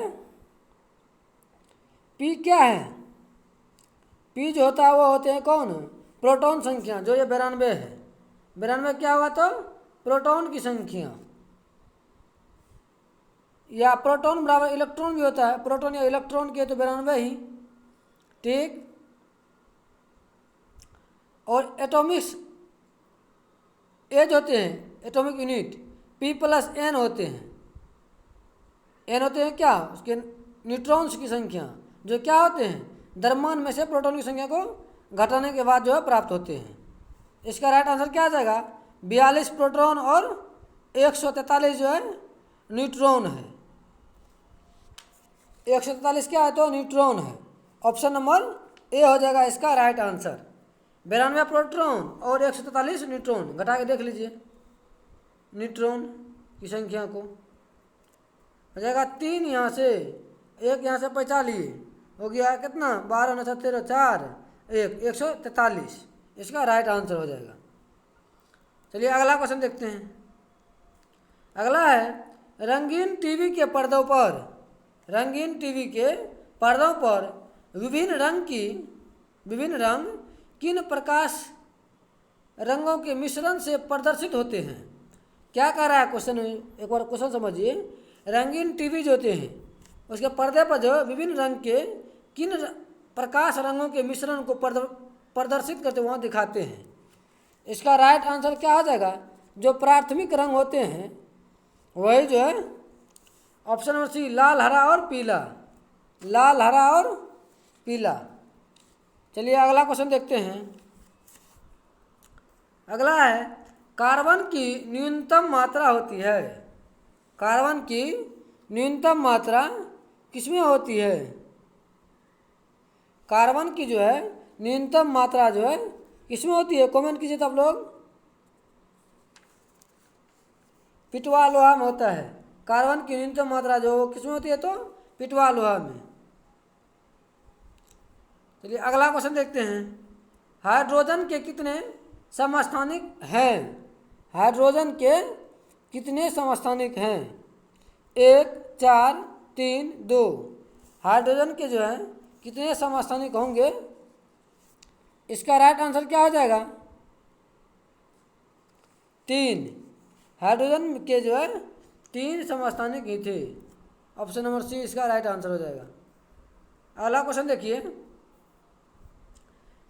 P क्या है? P जो होता है वो होते हैं कौन? प्रोटॉन संख्या। जो ये 92 है, 92 क्या हुआ? तो प्रोटॉन की संख्या, या प्रोटॉन बराबर इलेक्ट्रॉन भी होता है, प्रोटॉन या इलेक्ट्रॉन के तो 92 ही, ठीक। और एटॉमिक्स एज होते हैं, एटॉमिक यूनिट P+N होते हैं। N होते हैं क्या? उसके न्यूट्रॉन्स की संख्या, जो क्या होते हैं? द्रव्यमान में से प्रोटॉन की संख्या को घटाने के बाद जो है प्राप्त होते हैं। इसका राइट आंसर क्या आ जाएगा? 42 प्रोटॉन और 143 जो है न्यूट्रॉन है। 143 क्या है? तो न्यूट्रॉन है। ऑप्शन नंबर ए हो जाएगा इसका राइट आंसर। 92 प्रोटॉन और 143 न्यूट्रॉन, घटा के देख लीजिए न्यूट्रॉन की संख्या को। हो जाएगा 3 यहाँ से, 1 यहाँ से बचा लिए, हो गया कितना? 12 9 13 4 1 143। इसका राइट आंसर हो जाएगा। चलिए अगला क्वेश्चन देखते हैं। अगला है, रंगीन टीवी के पर्दों पर, रंगीन टीवी के पर्दों पर विभिन्न रंग किन प्रकाश रंगों के मिश्रण से प्रदर्शित होते हैं? क्या कह रहा है क्वेश्चन? एक बार क्वेश्चन समझिए। रंगीन टीवी जो होते हैं उसके पर्दे पर जो विभिन्न रंग के किन प्रकाश रंगों के मिश्रण को प्रदर्शित करते वहाँ दिखाते हैं। इसका राइट आंसर क्या हो जाएगा? जो प्राथमिक रंग होते हैं वही जो है ऑप्शन नंबर सी, लाल हरा और पीला, लाल हरा और पीला। चलिए अगला क्वेश्चन देखते हैं। अगला है, कार्बन की न्यूनतम मात्रा होती है, कार्बन की न्यूनतम मात्रा किसमें होती है? कार्बन की जो है न्यूनतम मात्रा जो है किसमें होती है? कमेंट कीजिए तो आप लोग। पिटवा लोहा में होता है। कार्बन की न्यूनतम मात्रा जो किसमें होती है? तो पिटवा लोहा में। चलिए अगला क्वेश्चन देखते हैं। हाइड्रोजन के कितने समस्थानिक हैं? हाइड्रोजन के कितने समस्थानिक हैं? 1 4 3 2। हाइड्रोजन के जो है कितने समस्थानिक होंगे? इसका राइट आंसर क्या हो जाएगा? 3। हाइड्रोजन के जो है 3 समस्थानिक ही थे। ऑप्शन नंबर सी इसका राइट आंसर हो जाएगा। अगला क्वेश्चन देखिए।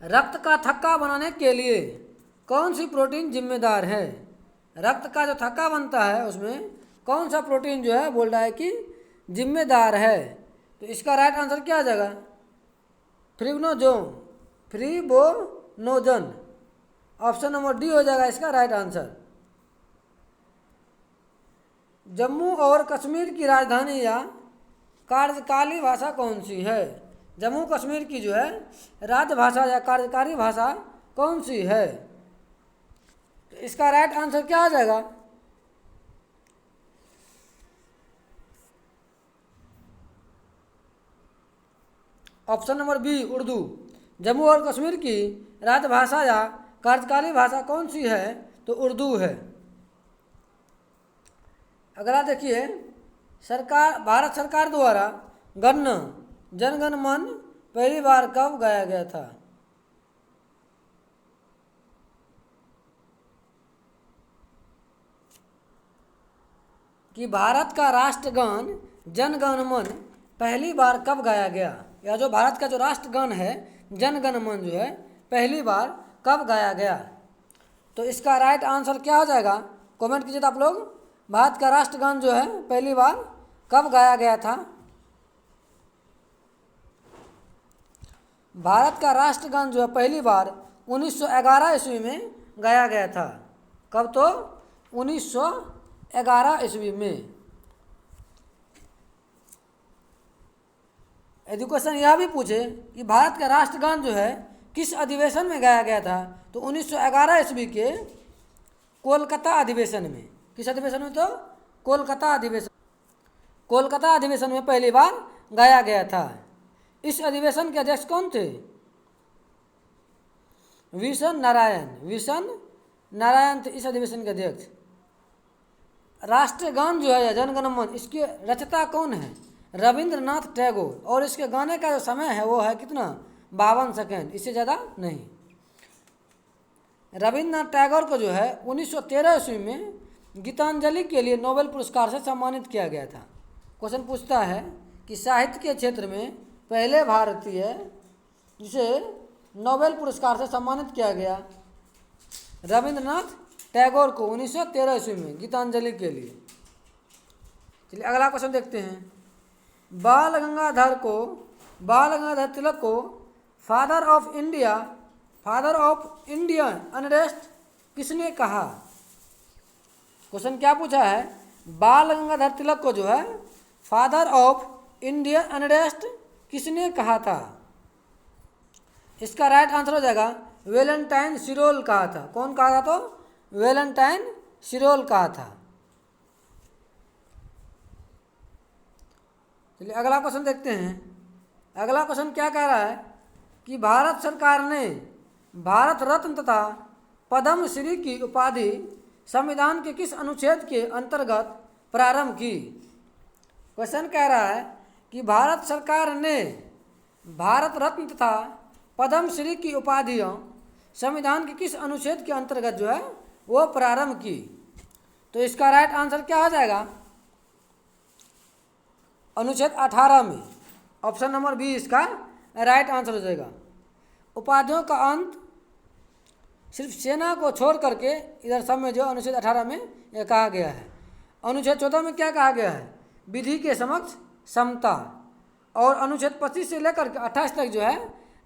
रक्त का थक्का बनाने के लिए कौन सी प्रोटीन जिम्मेदार है? रक्त का जो थक्का बनता है उसमें कौन सा प्रोटीन जो है बोल रहा है कि जिम्मेदार है? तो इसका राइट आंसर क्या आ जाएगा? फ्रीबोनोजन। ऑप्शन नंबर डी हो जाएगा इसका राइट आंसर। जम्मू और कश्मीर की राजधानी या कार्यकारी भाषा कौन सी है? जम्मू कश्मीर की जो है राजभाषा या कार्यकारी भाषा कौन सी है? तो इसका राइट आंसर क्या आ जाएगा? Option number B, Urdu. Jammu और कश्मीर की राजभाषा या कार्यकारी भाषा कौन सी है? तो उर्दू है। अगला देखिए। भारत सरकार द्वारा जनगण मन पहली बार कब गाया गया था? कि भारत का राष्ट्रगान जनगण मन पहली बार कब गाया गया, या जो भारत का जो राष्ट्रगान है जनगण मन जो है पहली बार कब गाया गया? तो इसका राइट आंसर क्या हो जाएगा? कमेंट कीजिए तो आप लोग। भारत का राष्ट्रगान जो है पहली बार कब गाया गया था? भारत का राष्ट्रगान जो है पहली बार 1911 ईस्वी में गाया गया था। कब? तो 1911 ईस्वी में। एजुकेशन यह भी पूछे कि भारत का राष्ट्रगान जो है किस अधिवेशन में गाया गया था? तो 1911 ईस्वी के कोलकाता अधिवेशन में। किस अधिवेशन में? तो कोलकाता अधिवेशन। कोलकाता अधिवेशन में पहली बार गाया गया था। इस अधिवेशन के अध्यक्ष कौन थे? विशन नारायण थे इस अधिवेशन के अध्यक्ष। राष्ट्रगान जो है जनगण मन, इसके रचयिता कौन है? रविंद्रनाथ टैगोर। और इसके गाने का जो समय है वो है कितना? 52 सेकेंड, इससे ज़्यादा नहीं। रविंद्रनाथ टैगोर को जो है 1913 ईस्वी में गीतांजलि के लिए नोबेल पुरस्कार से सम्मानित किया गया था। क्वेश्चन पूछता है कि साहित्य के क्षेत्र में पहले भारतीय जिसे नोबेल पुरस्कार से सम्मानित किया गया, रविंद्रनाथ टैगोर को 1913 ईस्वी में गीतांजलि के लिए। चलिए अगला क्वेश्चन देखते हैं। बाल गंगाधर तिलक को फादर ऑफ इंडियन अनरेस्ट किसने कहा? क्वेश्चन क्या पूछा है? बाल गंगाधर तिलक को जो है फादर ऑफ इंडियन अनरेस्ट किसने कहा था? इसका राइट आंसर हो जाएगा वेलेंटाइन सिरोल कहा था। कौन कहा था? तो वेलेंटाइन सिरोल कहा था। चलिए अगला क्वेश्चन देखते हैं। अगला क्वेश्चन क्या कह रहा है कि भारत सरकार ने भारत रत्न तथा पद्म श्री की उपाधि संविधान के किस अनुच्छेद के अंतर्गत प्रारंभ की? क्वेश्चन कह रहा है कि भारत सरकार ने भारत रत्न तथा पद्म श्री की उपाधियां संविधान के किस अनुच्छेद के अंतर्गत जो है वो प्रारंभ की? तो इसका राइट आंसर क्या हो जाएगा? अनुच्छेद 18 में। ऑप्शन नंबर बी इसका राइट आंसर हो जाएगा। उपाधियों का अंत सिर्फ सेना को छोड़ करके इधर सब में जो अनुच्छेद 18 में यह कहा गया है। अनुच्छेद 14 में क्या कहा गया है? विधि के समक्ष समता। और अनुच्छेद 25 से लेकर के 28 तक जो है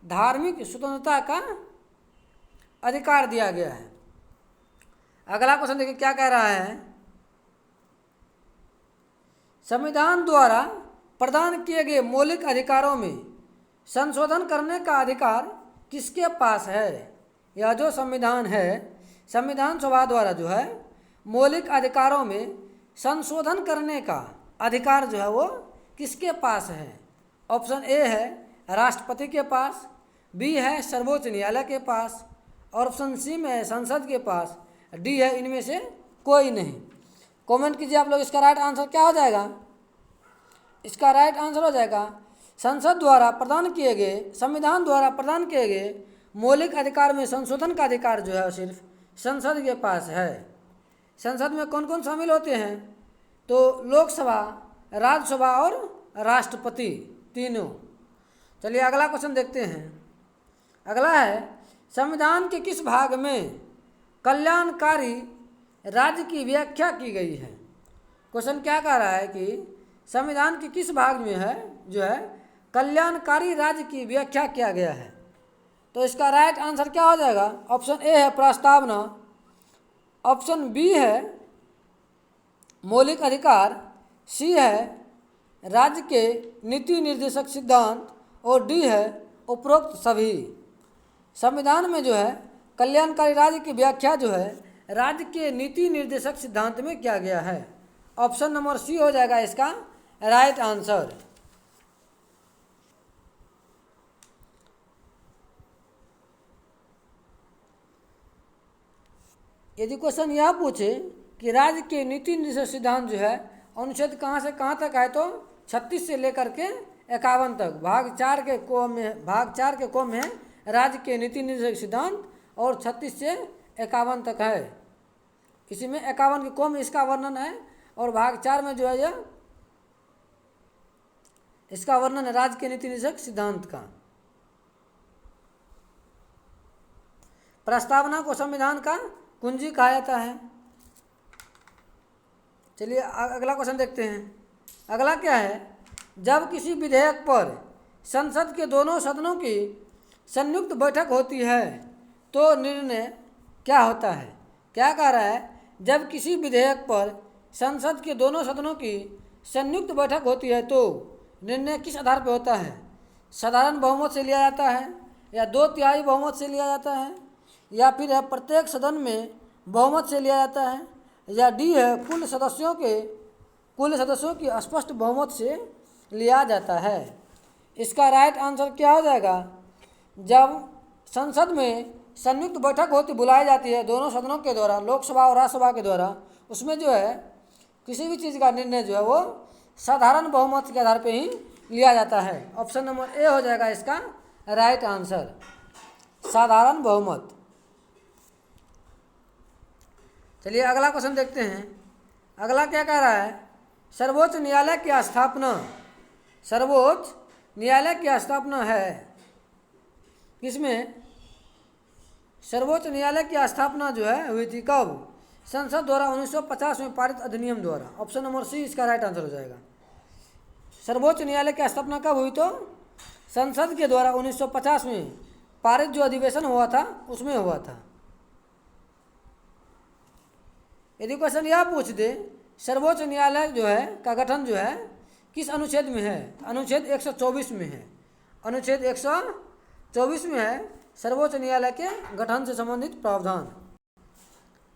धार्मिक स्वतंत्रता का अधिकार दिया गया है। अगला क्वेश्चन देखिए क्या कह रहा है। संविधान द्वारा प्रदान किए गए मौलिक अधिकारों में संशोधन करने का अधिकार किसके पास है? यह जो संविधान है, संविधान सभा द्वारा जो है मौलिक अधिकारों में संशोधन करने का अधिकार जो है वो किसके पास है? ऑप्शन ए है राष्ट्रपति के पास, बी है सर्वोच्च न्यायालय के पास, और ऑप्शन सी में है संसद के पास, डी है इनमें से कोई नहीं। कमेंट कीजिए आप लोग, इसका राइट आंसर क्या हो जाएगा? इसका राइट आंसर हो जाएगा संसद द्वारा प्रदान किए गए, संविधान द्वारा प्रदान किए गए मौलिक अधिकार में संशोधन का अधिकार जो है सिर्फ संसद के पास है। संसद में कौन कौन शामिल होते हैं? तो लोकसभा, राज्यसभा और राष्ट्रपति, तीनों। चलिए अगला क्वेश्चन देखते हैं। अगला है संविधान के किस भाग में कल्याणकारी राज्य की व्याख्या की गई है? क्वेश्चन क्या कह रहा है कि संविधान के किस भाग में है जो है कल्याणकारी राज्य की व्याख्या किया गया है? तो इसका राइट आंसर क्या हो जाएगा? ऑप्शन ए है प्रस्तावना, ऑप्शन बी है मौलिक अधिकार, सी है राज्य के नीति निर्देशक सिद्धांत, और डी है उपरोक्त सभी। संविधान में जो है कल्याणकारी राज्य की व्याख्या जो है राज्य के नीति निर्देशक सिद्धांत में किया गया है। ऑप्शन नंबर सी हो जाएगा इसका राइट आंसर। यदि क्वेश्चन यह पूछे कि राज्य के नीति निर्देशक सिद्धांत जो है अनुच्छेद कहाँ से कहाँ तक है, तो 36 से लेकर के 51 तक भाग 4 के कोम में राज्य के नीति निर्देशक सिद्धांत, और 36 से 51 तक है। इसी में 51 के कोम इसका वर्णन है, और भाग 4 में जो है यह इसका वर्णन है राज्य के नीति निर्देशक सिद्धांत का। प्रस्तावना को संविधान का कुंजी कहा जाता है। चलिए अगला क्वेश्चन देखते हैं। अगला क्या है? जब किसी विधेयक पर संसद के दोनों सदनों की संयुक्त बैठक होती है तो निर्णय क्या होता है? क्या कह रहा है? जब किसी विधेयक पर संसद के दोनों सदनों की संयुक्त बैठक होती है तो निर्णय किस आधार पर होता है? साधारण बहुमत से लिया जाता है, या 2/3 बहुमत से लिया जाता है, या फिर है प्रत्येक सदन में बहुमत से लिया जाता है, या डी है कुल सदस्यों की स्पष्ट बहुमत से लिया जाता है। इसका राइट आंसर क्या हो जाएगा? जब संसद में संयुक्त बैठक बुलाई जाती है दोनों सदनों के द्वारा, लोकसभा और राज्यसभा के द्वारा, उसमें जो है किसी भी चीज़ का निर्णय जो है वो साधारण बहुमत के आधार पर ही लिया जाता है। ऑप्शन नंबर ए हो जाएगा इसका राइट आंसर, साधारण बहुमत। चलिए अगला क्वेश्चन देखते हैं। अगला क्या कह रहा है? सर्वोच्च न्यायालय की स्थापना, सर्वोच्च न्यायालय की स्थापना है किसमें? सर्वोच्च न्यायालय की स्थापना जो है हुई थी कब? संसद द्वारा 1950 में पारित अधिनियम द्वारा। ऑप्शन नंबर सी इसका राइट आंसर हो जाएगा। सर्वोच्च न्यायालय की स्थापना कब हुई? तो संसद के द्वारा 1950 में पारित जो अधिवेशन हुआ था उसमें हुआ था। यदि क्वेश्चन यह पूछ दे सर्वोच्च न्यायालय जो है का गठन जो है किस अनुच्छेद में है? अनुच्छेद 124 में है। अनुच्छेद 124 में है सर्वोच्च न्यायालय के गठन से संबंधित प्रावधान।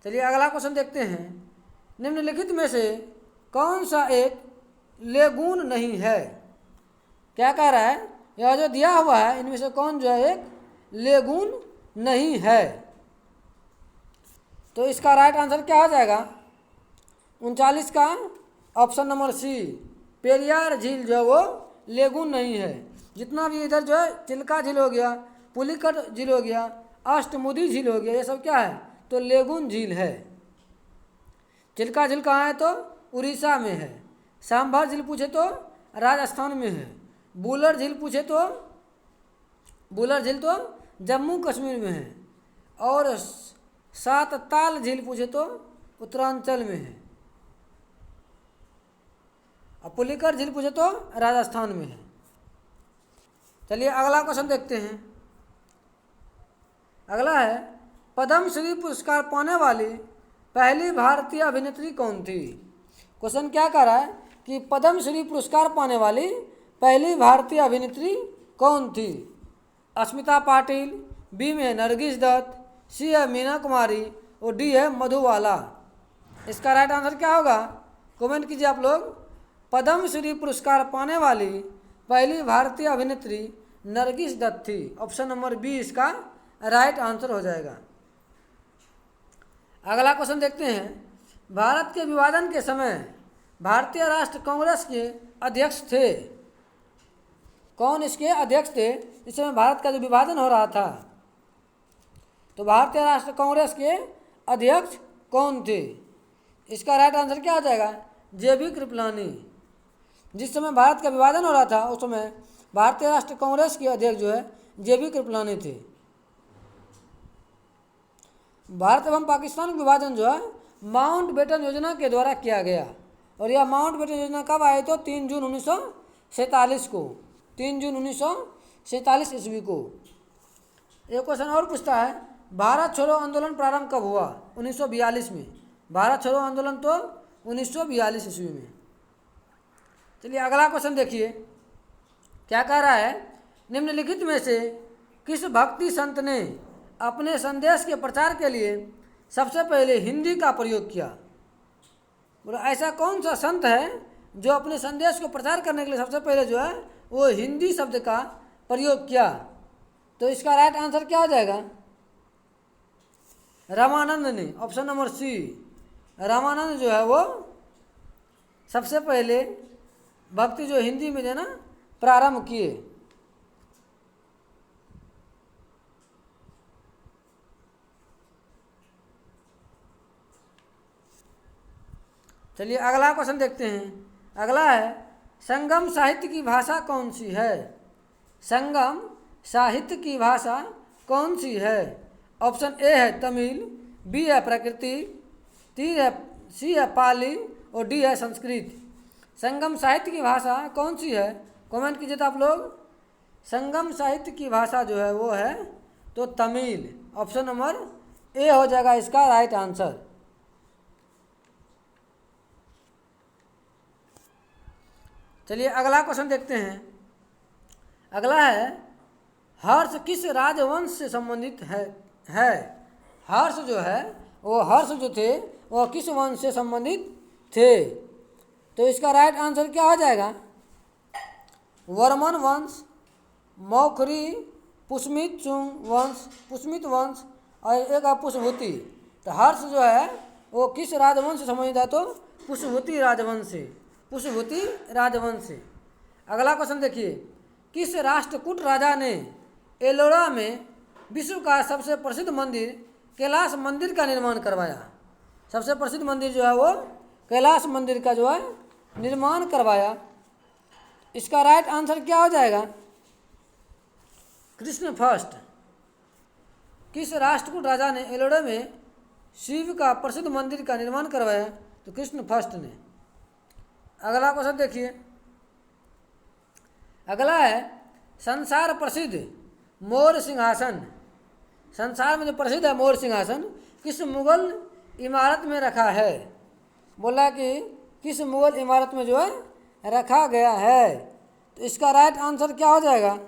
चलिए अगला क्वेश्चन देखते हैं। निम्नलिखित में से कौन सा एक लेगुन नहीं है? क्या कह रहा है? यह जो दिया हुआ है इनमें से कौन जो है एक लेगुन नहीं है? तो इसका राइट आंसर क्या हो जाएगा? 39 का ऑप्शन नंबर सी, पेरियार झील जो है वो लेगुन नहीं है। जितना भी इधर जो है चिल्का झील हो गया, पुलिकट झील हो गया, अष्टमुदी झील हो गया, ये सब क्या है? तो लेगुन झील है। चिल्का झील कहाँ है? तो उड़ीसा में है। सांभर झील पूछे तो राजस्थान में है। बुलर झील पूछे तो बुलर झील तो जम्मू कश्मीर में है। और सात ताल झील पूछे तो उत्तरांचल में है। और पुलिकट झील पूछे तो राजस्थान में है। चलिए अगला क्वेश्चन देखते हैं। अगला है पद्म श्री पुरस्कार पाने वाली पहली भारतीय अभिनेत्री कौन थी? क्वेश्चन क्या कह रहा है कि पद्म श्री पुरस्कार पाने वाली पहली भारतीय अभिनेत्री कौन थी? अस्मिता पाटिल, बी में नरगिस दत्त, सी है मीना कुमारी और डी है मधुबाला। इसका राइट आंसर क्या होगा? कमेंट कीजिए आप लोग। पद्म श्री पुरस्कार पाने वाली पहली भारतीय अभिनेत्री नरगिस दत्त थी। ऑप्शन नंबर बी इसका राइट आंसर हो जाएगा। अगला क्वेश्चन देखते हैं। भारत के विभाजन के समय भारतीय राष्ट्र कांग्रेस के अध्यक्ष थे। कौन इसके अध्यक्ष थे इस समय भारत का जो विभाजन हो रहा था? तो भारतीय राष्ट्र कांग्रेस के अध्यक्ष कौन थे? इसका राइट आंसर क्या हो जाएगा? जेबी कृपलानी। जिस समय भारत का विभाजन हो रहा था उस समय भारतीय राष्ट्र कांग्रेस के अध्यक्ष जो है जेबी कृपलानी थे। भारत एवं पाकिस्तान का विभाजन जो है माउंट बेटन योजना के द्वारा किया गया। और यह माउंट बेटन योजना कब आई? तो 3 जून 1947 को, 3 जून 1947 ईस्वी को। एक क्वेश्चन और पूछता है, भारत छोड़ो आंदोलन प्रारंभ कब हुआ? 1942 में। भारत छोड़ो आंदोलन तो 1942 ईस्वी में। चलिए अगला क्वेश्चन देखिए क्या कह रहा है। निम्नलिखित में से किस भक्ति संत ने अपने संदेश के प्रचार के लिए सबसे पहले हिंदी का प्रयोग किया? बोला ऐसा कौन सा संत है जो अपने संदेश को प्रचार करने के लिए सबसे पहले जो है वो हिंदी शब्द का प्रयोग किया? तो इसका राइट आंसर क्या हो जाएगा? रामानंद ने। ऑप्शन नंबर सी, रामानंद जो है वो सबसे पहले भक्ति जो हिंदी में जो है ना प्रारंभ किए। चलिए अगला क्वेश्चन देखते हैं। अगला है संगम साहित्य की भाषा कौन सी है? संगम साहित्य की भाषा कौन सी है? ऑप्शन ए है तमिल, बी है प्राकृतिक, सी है पाली और डी है संस्कृत। संगम साहित्य की भाषा कौन सी है? कमेंट कीजिए तो आप लोग। संगम साहित्य की भाषा जो है वो है तो तमिल। ऑप्शन नंबर ए हो जाएगा इसका राइट आंसर। चलिए अगला क्वेश्चन देखते हैं। अगला है हर्ष किस राजवंश से संबंधित है? हर्ष जो है वो हर्ष जो थे वो किस वंश से संबंधित थे? तो इसका राइट आंसर क्या हो जाएगा? वर्मन वंश, मौखरी, पुष्मित वंश और एक है पुष्पभूति। तो हर्ष जो है वो किस राजवंश से संबंधित है? तो पुष्पभूति राजवंश से, पुष्पभूति राजवंश से। अगला क्वेश्चन देखिए, किस राष्ट्रकूट राजा ने एलोरा में विश्व का सबसे प्रसिद्ध मंदिर कैलाश मंदिर का निर्माण करवाया? सबसे प्रसिद्ध मंदिर जो है वो कैलाश मंदिर का जो है निर्माण करवाया। इसका राइट आंसर क्या हो जाएगा? कृष्ण फर्स्ट। किस राष्ट्रकूट राजा ने एलोरा में शिव का प्रसिद्ध मंदिर का निर्माण करवाया? तो कृष्ण फर्स्ट ने। अगला क्वेश्चन देखिए, अगला है संसार प्रसिद्ध मोर सिंहासन। संसार में जो प्रसिद्ध है मोर सिंहासन किस मुगल इमारत में रखा है? बोला कि किस मुगल इमारत में जो है रखा गया है? तो इसका राइट आंसर क्या हो जाएगा?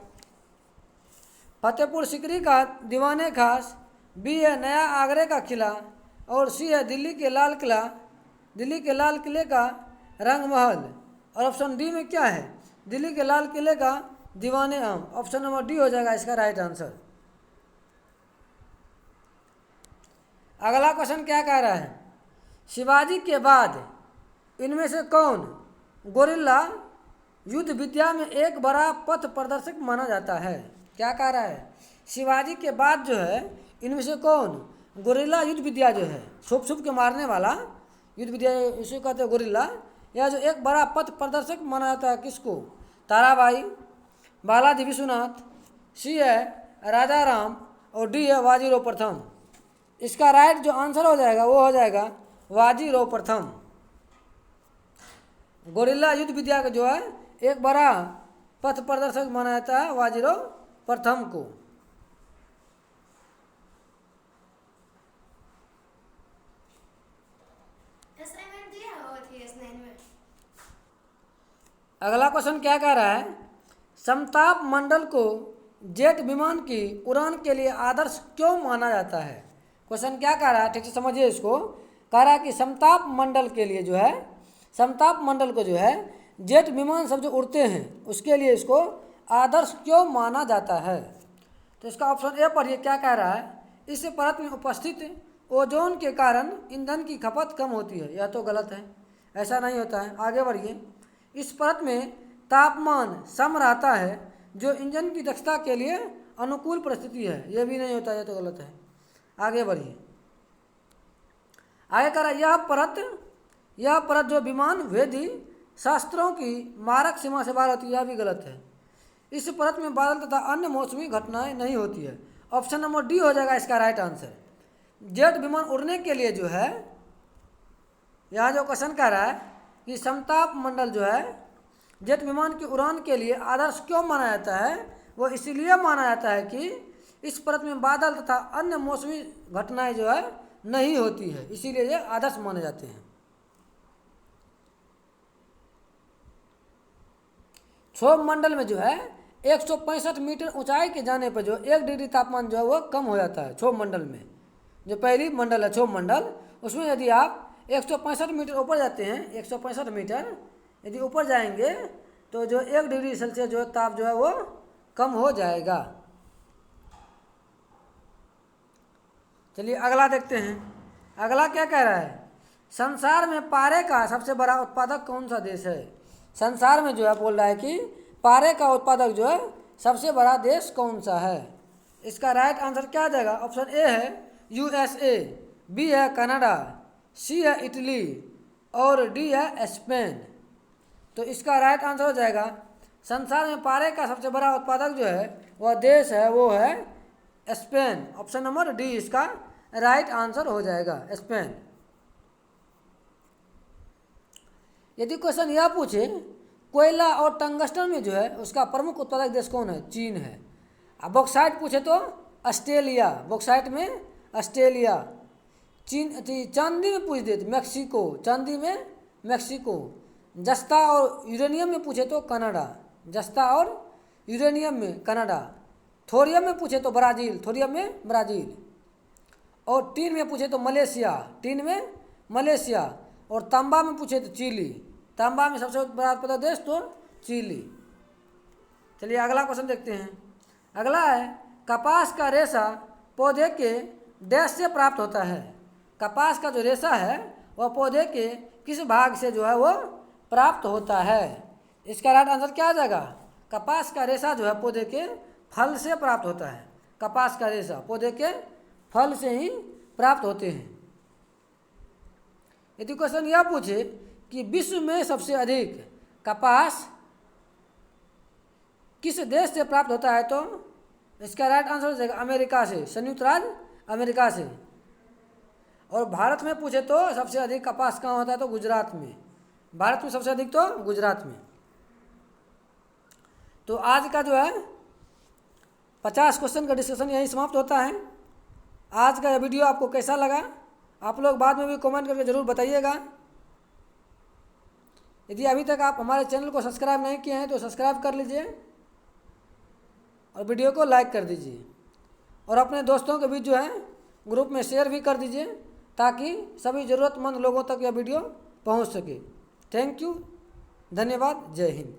फतेहपुर सिकरी का दीवाने खास, बी है नया आगरे का किला और सी है दिल्ली के लाल किला, दिल्ली के लाल किले का रंग महल। और ऑप्शन डी में क्या है? दिल्ली के लाल किले का दीवाने आम। ऑप्शन नंबर डी हो जाएगा इसका राइट आंसर। अगला क्वेश्चन क्या कह रहा है? शिवाजी के बाद इनमें से कौन गोरिल्ला युद्ध विद्या में एक बड़ा पथ प्रदर्शक माना जाता है? क्या कह रहा है? शिवाजी के बाद जो है इनमें से कौन गोरिल्ला युद्ध विद्या जो है छुप छुप के मारने वाला युद्ध विद्या इसे कहते हैं गोरिल्ला, या जो एक बड़ा पथ प्रदर्शक माना जाता है किसको? ताराबाई, बालाजी विश्वनाथ, सी है राजा राम और डी है बाजीराव प्रथम। इसका राइट जो आंसर हो जाएगा वो हो जाएगा बाजीराव प्रथम। गोरिल्ला युद्ध विद्या का जो है एक बड़ा पथ प्रदर्शक माना जाता है बाजीराव प्रथम को। अगला क्वेश्चन क्या कह रहा है? समताप मंडल को जेट विमान की उड़ान के लिए आदर्श क्यों माना जाता है? क्वेश्चन क्या कह रहा है, ठीक से समझिए इसको। कह रहा है कि समताप मंडल के लिए जो है, समताप मंडल को जो है जेट विमान सब जो उड़ते हैं उसके लिए इसको आदर्श क्यों माना जाता है? तो इसका ऑप्शन ए पढ़िए क्या कह रहा है? इस परत में उपस्थित ओजोन के कारण ईंधन की खपत कम होती है। यह तो गलत है, ऐसा नहीं होता है। आगे बढ़िए, इस परत में तापमान सम रहता है जो इंजन की दक्षता के लिए अनुकूल परिस्थिति है। यह भी नहीं होता, यह तो गलत है। आगे बढ़िए, आगे कह रहा है यह परत जो विमान भेदी शास्त्रों की मारक सीमा से बाहर होती है। यह भी गलत है। इस परत में बादल तथा अन्य मौसमी घटनाएं नहीं होती है। ऑप्शन नंबर डी हो जाएगा इसका राइट आंसर। जेट विमान उड़ने के लिए जो है, यहाँ जो क्वेश्चन कह रहा है कि समताप मंडल जो है जेट विमान की उड़ान के लिए आदर्श क्यों माना जाता है, वो इसीलिए माना जाता है कि इस परत में बादल तथा अन्य मौसमी घटनाएं जो है नहीं होती है, इसीलिए ये आदर्श माने जाते हैं। क्षोभ मंडल में जो है 165 मीटर ऊंचाई के जाने पर जो 1 डिग्री तापमान जो है वो कम हो जाता है। क्षोभ मंडल में जो पहली मंडल है क्षोभ मंडल, उसमें यदि आप 165 मीटर ऊपर जाते हैं, 165 मीटर यदि ऊपर जाएंगे तो जो 1 डिग्री सेल्सियस जो ताप जो है वो कम हो जाएगा। चलिए अगला देखते हैं। अगला क्या कह रहा है? संसार में पारे का सबसे बड़ा उत्पादक कौन सा देश है? संसार में जो है बोल रहा है कि पारे का उत्पादक जो है सबसे बड़ा देश कौन सा है? इसका राइट आंसर क्या आ जाएगा? ऑप्शन ए है यूएसए, बी है कनाडा, सी है इटली और डी है स्पेन। तो इसका राइट आंसर हो जाएगा संसार में पारे का सबसे बड़ा उत्पादक जो है वह देश है वो है स्पेन। ऑप्शन नंबर डी इसका राइट आंसर हो जाएगा, स्पेन। यदि क्वेश्चन यह पूछे कोयला और टंगस्टन में जो है उसका प्रमुख उत्पादक देश कौन है? चीन है। अब बॉक्साइट पूछे तो ऑस्ट्रेलिया, बॉक्साइट में ऑस्ट्रेलिया। चीन चांदी में पूछ देते मैक्सिको, चांदी में मैक्सिको। जस्ता और यूरेनियम में पूछे तो कनाडा, जस्ता और यूरेनियम में कनाडा। थोरियम में पूछे तो ब्राज़ील, थोरियम में ब्राज़ील। और टीन में पूछे तो मलेशिया, टीन में मलेशिया। और तांबा में पूछे तो चिली, तांबा में सबसे बड़ा उत्पादक देश तो चिली। चलिए अगला क्वेश्चन देखते हैं। अगला है कपास का रेशा पौधे के डैश से प्राप्त होता है। कपास का जो रेशा है वह पौधे के किस भाग से जो है वो प्राप्त होता है। इसका राइट आंसर क्या आ जाएगा? कपास का रेशा जो है पौधे के फल से प्राप्त होता है। कपास का रेशा पौधे के फल से ही प्राप्त होते हैं। यदि क्वेश्चन यह पूछे कि विश्व में सबसे अधिक कपास किस देश से प्राप्त होता है, तो इसका राइट आंसर हो जाएगा अमेरिका से, संयुक्त राज्य अमेरिका से। और भारत में पूछे तो सबसे अधिक कपास कहाँ होता है, तो गुजरात में। भारत में सबसे अधिक तो गुजरात में। तो आज का जो है 50 क्वेश्चन का डिस्कशन यहीं समाप्त होता है। आज का यह वीडियो आपको कैसा लगा आप लोग बाद में भी कमेंट करके ज़रूर बताइएगा। यदि अभी तक आप हमारे चैनल को सब्सक्राइब नहीं किए हैं तो सब्सक्राइब कर लीजिए और वीडियो को लाइक कर दीजिए और अपने दोस्तों के बीच जो है ग्रुप में शेयर भी कर दीजिए ताकि सभी ज़रूरतमंद लोगों तक यह वीडियो पहुंच सके। थैंक यू, धन्यवाद, जय हिंद।